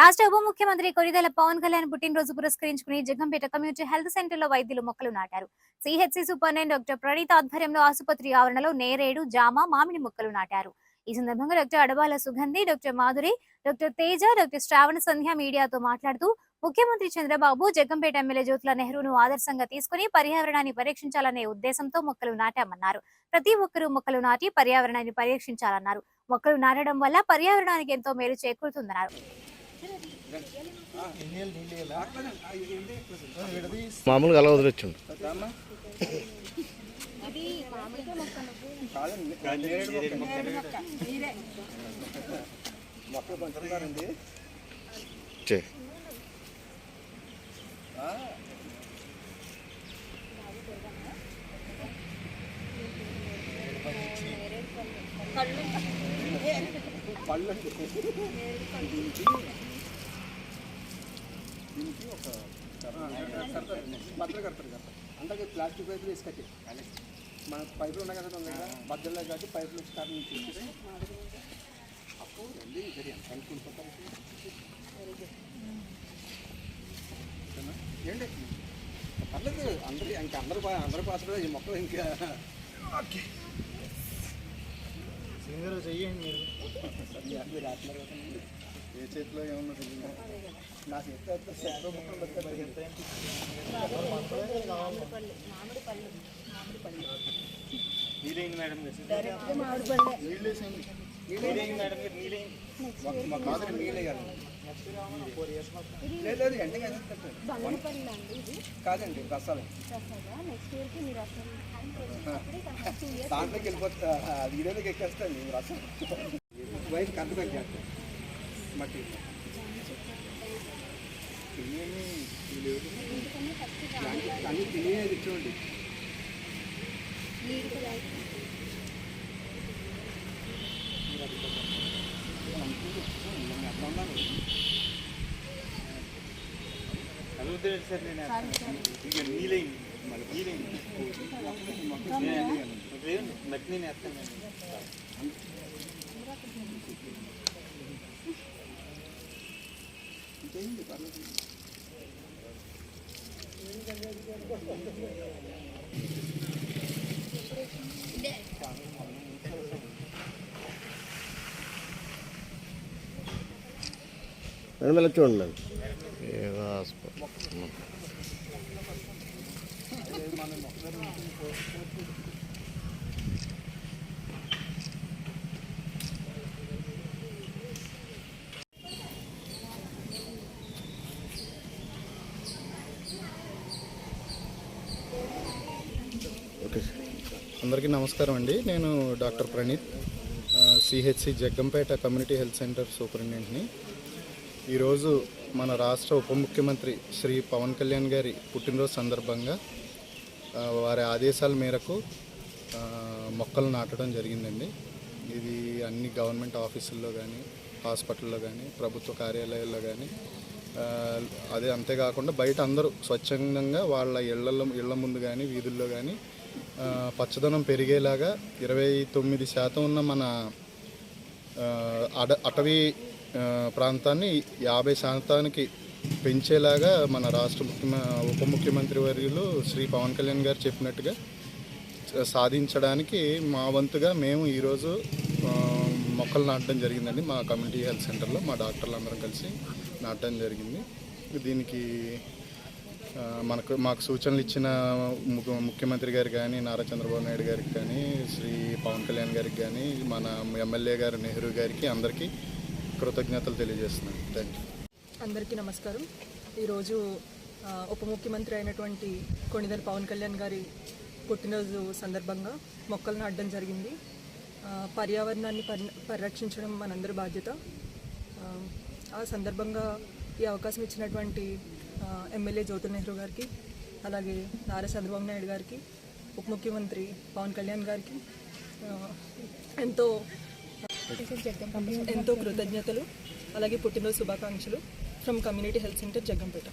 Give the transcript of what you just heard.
రాష్ట్ర ఉప ముఖ్యమంత్రి కొనిదెల పవన్ కళ్యాణ్ పుట్టినరోజు పురస్కరించుకుని జగ్గంపేట కమ్యూనిటీ హెల్త్ సెంటర్ లో వైద్యులు మొక్కలు నాటారు. సిహెచ్సి సూపరింటెండెంట్ డాక్టర్ ప్రణీత్ ఆధ్వర్యంలో ఆసుపత్రి ఆవరణలో నేరేడు, జామ, మామిడి మొక్కలు నాటారు. ఈ సందర్భంగా doctor Adabala Sugandhi, doctor Madhuri, doctor Teja, doctor Sravana Sandhya మీడియాతో మాట్లాడుతూ ముఖ్యమంత్రి చంద్రబాబు జగ్గంపేట ఎమ్మెల్యే జ్యోతుల నెహ్రూను ఆదర్శంగా తీసుకుని పర్యావరణాన్ని పరిరక్షించాలనే ఉద్దేశంతో మొక్కలు నాటామన్నారు. ప్రతి ఒక్కరూ మొక్కలు నాటి పర్యావరణాన్ని పరిరక్షించాలన్నారు. మొక్కలు నాటడం వల్ల పర్యావరణానికి ఎంతో మేలు చేకూరుతుందన్నారు. మామూలుగా అలా వదిలేచ్చు దీనికి ఒక బద్దలు కడతారు కదా, అంటే ప్లాస్టిక్ పైపులు వేసుకట్టి మన పైపులు ఉన్నాయి కదా బద్దల్లో కాబట్టి పైపులు స్టార్ట్ నుంచి అప్పుడు వెళ్ళి ఎంత అనుకుంటారు ఏంటి పర్లేదు. అందరూ పాసలు ఈ మొక్కలు ఇంకా చెయ్యండి మీరు రాస్తున్నారు కదా. ఏ చేతిలో ఏమన్నా తెలియదు, నా చేతిలో మొక్కలు నీళ్ళేయండి మేడం, నీళ్ళేయాలి. లేదు ఎండగా కాదండి రసాలు దాంట్లోకి వెళ్ళిపోతా, వీడియోలోకి ఎక్కేస్తాండి రసం. వయసు కంట తగ్గారు మట్టి అన్నీ తినేది చూడండి. సార్ నేను నీళ్ళైంది మళ్ళీ నీళ్ళైంది మట్టి నేను వేస్తాను. ఇంకేంటి పర్లేదు. చూడండి అందరికీ నమస్కారం అండి. నేను doctor Praneeth, CHC Jaggampeta community health centre సూపరింటెండెంట్ని. ఈరోజు మన రాష్ట్ర ఉప ముఖ్యమంత్రి శ్రీ పవన్ కళ్యాణ్ గారి పుట్టినరోజు సందర్భంగా వారి ఆదేశాల మేరకు మొక్కలు నాటడం జరిగిందండి. ఇది అన్ని గవర్నమెంట్ ఆఫీసుల్లో కానీ, హాస్పిటల్లో కానీ, ప్రభుత్వ కార్యాలయాల్లో కానీ, అదే అంతేకాకుండా బయట అందరూ స్వచ్ఛందంగా వాళ్ళ ఇళ్ల ముందు కానీ, వీధుల్లో కానీ పచ్చదనం పెరిగేలాగా 29% ఉన్న మన అటవీ ప్రాంతాన్ని 50% పెంచేలాగా మన రాష్ట్ర ఉప ముఖ్యమంత్రి వర్యులు శ్రీ పవన్ కళ్యాణ్ గారు చెప్పినట్టుగా సాధించడానికి మా వంతుగా మేము ఈరోజు మొక్కలు నాటడం జరిగిందండి. మా కమ్యూనిటీ హెల్త్ సెంటర్లో మా డాక్టర్లు అందరం కలిసి నాటడం జరిగింది. దీనికి మాకు సూచనలు ఇచ్చిన ముఖ్యమంత్రి గారు కానీ, నారా చంద్రబాబు నాయుడు గారికి కానీ, శ్రీ పవన్ కళ్యాణ్ గారికి కానీ, మన ఎమ్మెల్యే గారు నెహ్రూ గారికి అందరికీ కృతజ్ఞతలు తెలియజేస్తున్నాను. Thank you. అందరికీ నమస్కారం. ఈరోజు ఉప ముఖ్యమంత్రి అయినటువంటి కొనిదెల పవన్ కళ్యాణ్ గారి పుట్టినరోజు సందర్భంగా మొక్కలు నాటడం జరిగింది. పర్యావరణాన్ని పరిరక్షించడం మనందరి బాధ్యత. ఆ సందర్భంగా ఈ అవకాశం ఇచ్చినటువంటి ఎమ్మెల్యే జ్యోతుల నెహ్రూ గారికి, అలాగే నారా చంద్రబాబు నాయుడు గారికి, ఉప ముఖ్యమంత్రి పవన్ కళ్యాణ్ గారికి ఎంతో కృతజ్ఞతలు, అలాగే పుట్టినరోజు శుభాకాంక్షలు from community health centre Jaggampeta.